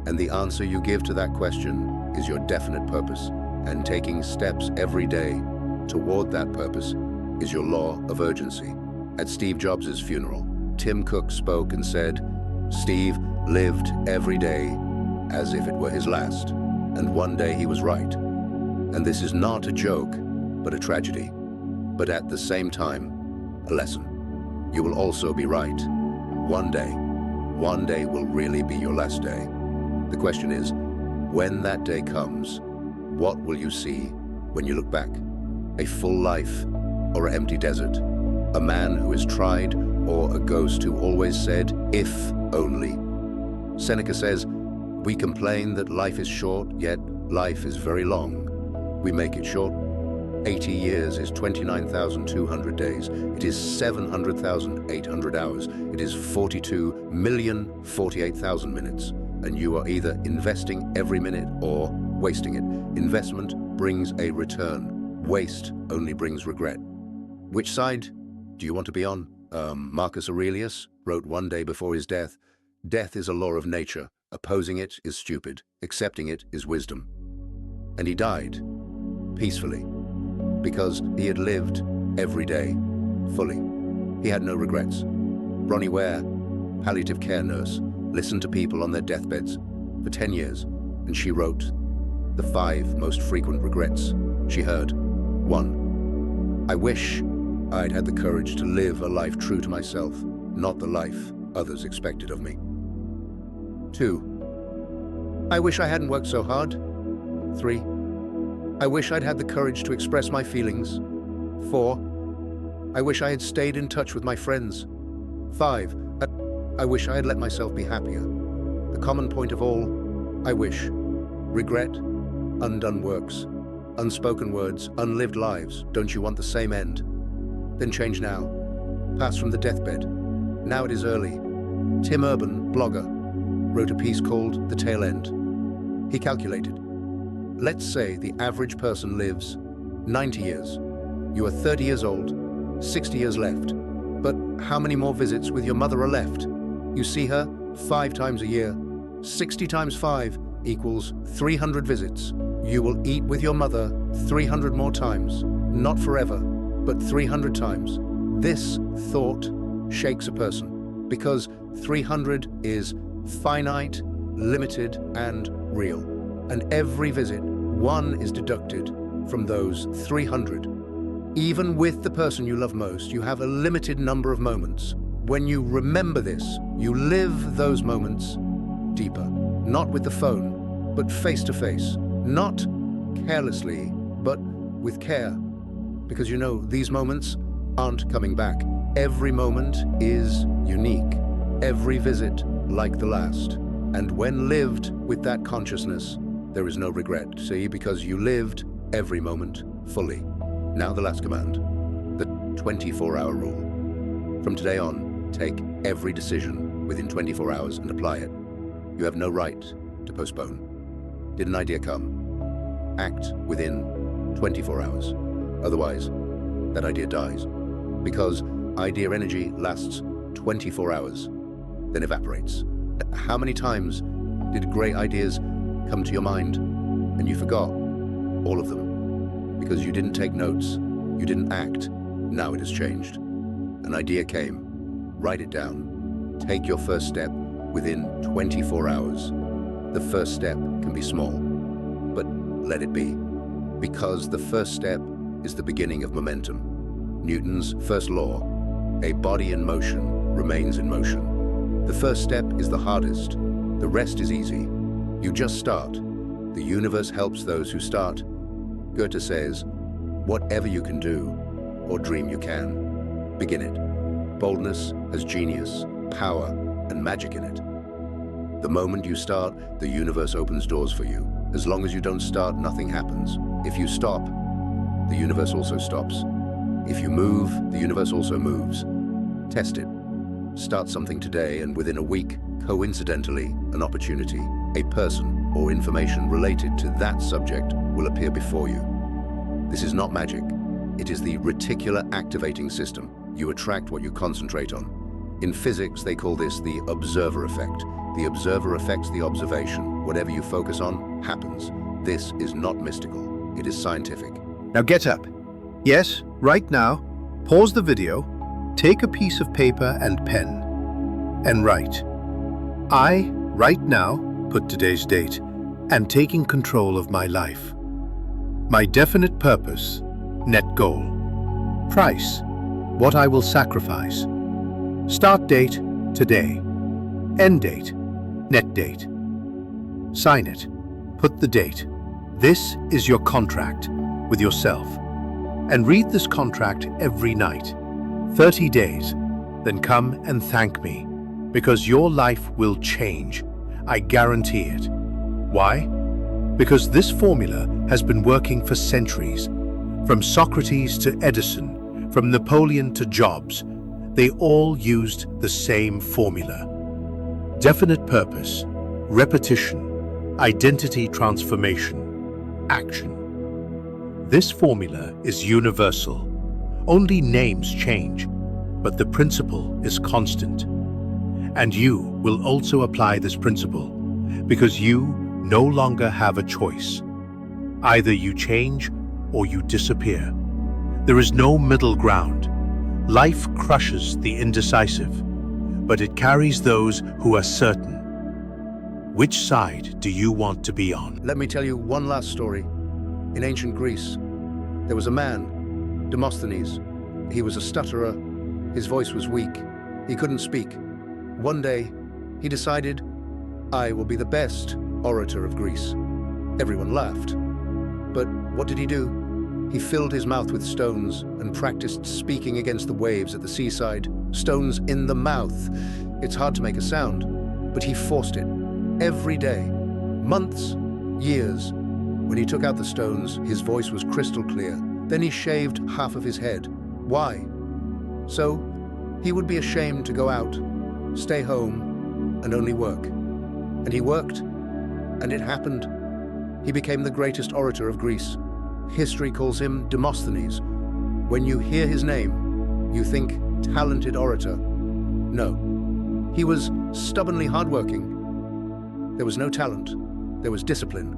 And the answer you give to that question is your definite purpose, and taking steps every day toward that purpose is your law of urgency. At Steve Jobs' funeral, Tim Cook spoke and said, "Steve lived every day as if it were his last, and one day he was right." And this is not a joke, but a tragedy. But at the same time, a lesson. You will also be right. One day will really be your last day. The question is, when that day comes, what will you see when you look back? A full life or an empty desert? A man who has tried or a ghost who always said, "if only"? Seneca says, "We complain that life is short, yet life is very long. We make it short. 80 years is 29,200 days. It is 700,800 hours. It is 42,048,000 minutes. And you are either investing every minute or wasting it. Investment brings a return. Waste only brings regret. Which side do you want to be on?" Marcus Aurelius wrote one day before his death, "Death is a law of nature. Opposing it is stupid. Accepting it is wisdom. And he died peacefully because he had lived every day fully. He had no regrets. Bronnie Ware, palliative care nurse, listened to people on their deathbeds for 10 years, and she wrote the 5 most frequent regrets she heard. 1. I wish I'd had the courage to live a life true to myself, not the life others expected of me. 2. I wish I hadn't worked so hard. 3. I wish I'd had the courage to express my feelings. 4. I wish I had stayed in touch with my friends. 5. I wish I had let myself be happier. The common point of all, I wish. Regret, undone works, unspoken words, unlived lives. Don't you want the same end? Then change now. Pass from the deathbed. Now it is early. Tim Urban, blogger, wrote a piece called The Tail End. He calculated. Let's say the average person lives 90 years. You are 30 years old, 60 years left. But how many more visits with your mother are left? You see her 5 times a year. 60 times 5 equals 300 visits. You will eat with your mother 300 more times. Not forever, but 300 times. This thought shakes a person because 300 is finite, limited, and real. And every visit, 1 is deducted from those 300. Even with the person you love most, you have a limited number of moments. When you remember this, you live those moments deeper. Not with the phone, but face to face. Not carelessly, but with care. Because you know these moments aren't coming back. Every moment is unique. Every visit like the last. And when lived with that consciousness, there is no regret. See, because you lived every moment fully. Now the last command, the 24-hour rule. From today on, take every decision within 24 hours and apply it. You have no right to postpone. Did an idea come? Act within 24 hours. Otherwise, that idea dies. Because idea energy lasts 24 hours, then evaporates. How many times did great ideas come to your mind and you forgot? All of them. Because you didn't take notes, you didn't act. Now it has changed. An idea came. Write it down. Take your first step within 24 hours. The first step can be small, but let it be. Because the first step is the beginning of momentum. Newton's first law, a body in motion remains in motion. The first step is the hardest. The rest is easy. You just start. The universe helps those who start. Goethe says, whatever you can do or dream you can, begin it. Boldness has genius, power, and magic in it. The moment you start, the universe opens doors for you. As long as you don't start, nothing happens. If you stop, the universe also stops. If you move, the universe also moves. Test it. Start something today, and within a week, coincidentally, an opportunity, a person, or information related to that subject will appear before you. This is not magic. It is the reticular activating system. You attract what you concentrate on. In physics, they call this the observer effect. The observer affects the observation. Whatever you focus on happens. This is not mystical. It is scientific. Now get up. Yes, right now, pause the video, take a piece of paper and pen, and write. I, right now, put today's date, and taking control of my life. My definite purpose, net goal. Price, what I will sacrifice. Start date, today. End date, net date. Sign it. Put the date. This is your contract with yourself. And read this contract every night. 30 days. Then come and thank me. Because your life will change. I guarantee it. Why? Because this formula has been working for centuries. From Socrates to Edison, from Napoleon to Jobs, they all used the same formula. Definite purpose, repetition, identity transformation, action. This formula is universal. Only names change, but the principle is constant. And you will also apply this principle because you no longer have a choice. Either you change or you disappear. There is no middle ground. Life crushes the indecisive, but it carries those who are certain. Which side do you want to be on? Let me tell you one last story. In ancient Greece, there was a man, Demosthenes. He was a stutterer. His voice was weak. He couldn't speak. One day, he decided, I will be the best orator of Greece. Everyone laughed. But what did he do? He filled his mouth with stones and practiced speaking against the waves at the seaside. Stones in the mouth. It's hard to make a sound, but he forced it. Every day, months, years. When he took out the stones, his voice was crystal clear. Then he shaved half of his head. Why? So he would be ashamed to go out, stay home, and only work. And he worked, and it happened. He became the greatest orator of Greece. History calls him Demosthenes. When you hear his name, you think talented orator. No, he was stubbornly hardworking. There was no talent, there was discipline.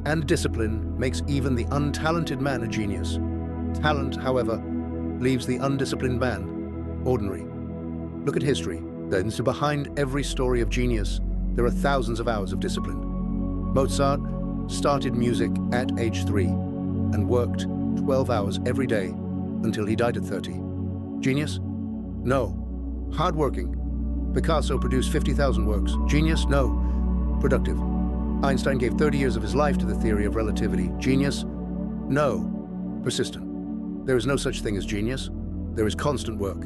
And discipline makes even the untalented man a genius. Talent, however, leaves the undisciplined man ordinary. Look at history. Then, behind every story of genius, there are thousands of hours of discipline. Mozart started music at age 3 and worked 12 hours every day until he died at 30. Genius? No. Hardworking. Picasso produced 50,000 works. Genius? No. Productive. Einstein gave 30 years of his life to the theory of relativity. Genius? No. Persistent. There is no such thing as genius. There is constant work.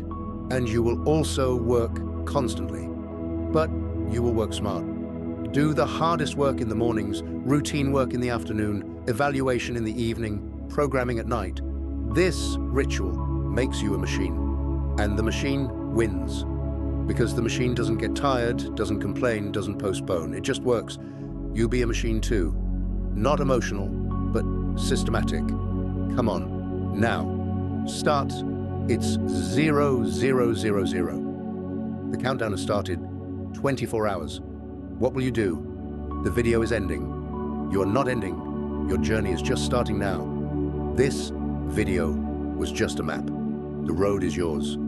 And you will also work constantly. But you will work smart. Do the hardest work in the mornings, routine work in the afternoon, evaluation in the evening, programming at night. This ritual makes you a machine. And the machine wins. Because the machine doesn't get tired, doesn't complain, doesn't postpone. It just works. You be a machine too. Not emotional, but systematic. Come on, now. Start. It's 0000. The countdown has started. 24 hours. What will you do? The video is ending. You are not ending. Your journey is just starting now. This video was just a map. The road is yours.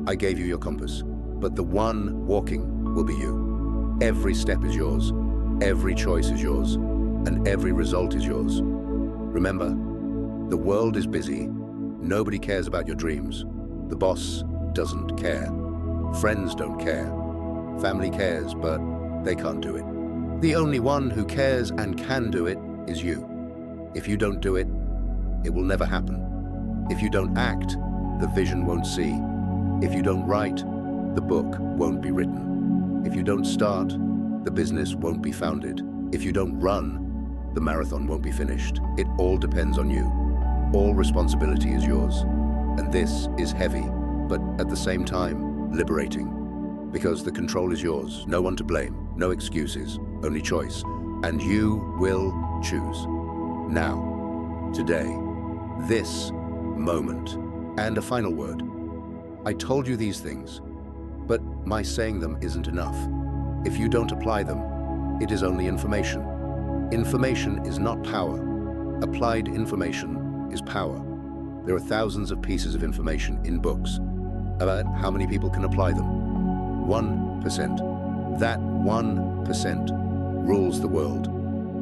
I gave you your compass. But the one walking will be you. Every step is yours. Every choice is yours. And every result is yours. Remember, the world is busy. Nobody cares about your dreams. The boss doesn't care. Friends don't care. Family cares, but they can't do it. The only one who cares and can do it is you. If you don't do it, it will never happen. If you don't act, the vision won't see. If you don't write, the book won't be written. If you don't start, the business won't be founded. If you don't run, the marathon won't be finished. It all depends on you. All responsibility is yours. And this is heavy, but at the same time, liberating. Because the control is yours. No one to blame. No excuses. Only choice. And you will choose. Now. Today. This moment. And a final word. I told you these things, but my saying them isn't enough. If you don't apply them, it is only information. Information is not power. Applied information is power. There are thousands of pieces of information in books about how many people can apply them. 1%. That 1% rules the world.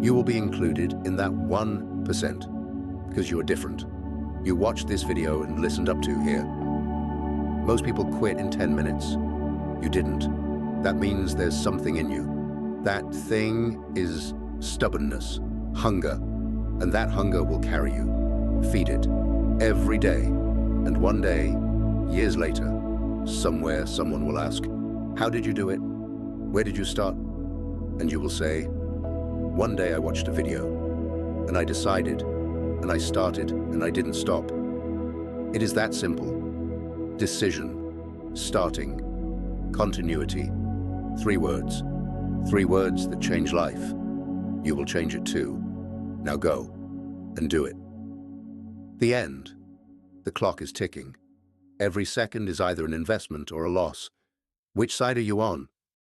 You will be included in that 1% because you are different. You watched this video and listened up to here. Most people quit in 10 minutes. You didn't. That means there's something in you. That thing is stubbornness, hunger, and that hunger will carry you. Feed it every day. And one day, years later, somewhere someone will ask, how did you do it? Where did you start? And you will say, one day I watched a video, and I decided, and I started, and I didn't stop. It is that simple. Decision, starting, continuity. 3 words. 3 words that change life. You will change it too. Now go and do it. The end. The clock is ticking. Every second is either an investment or a loss. Which side are you on?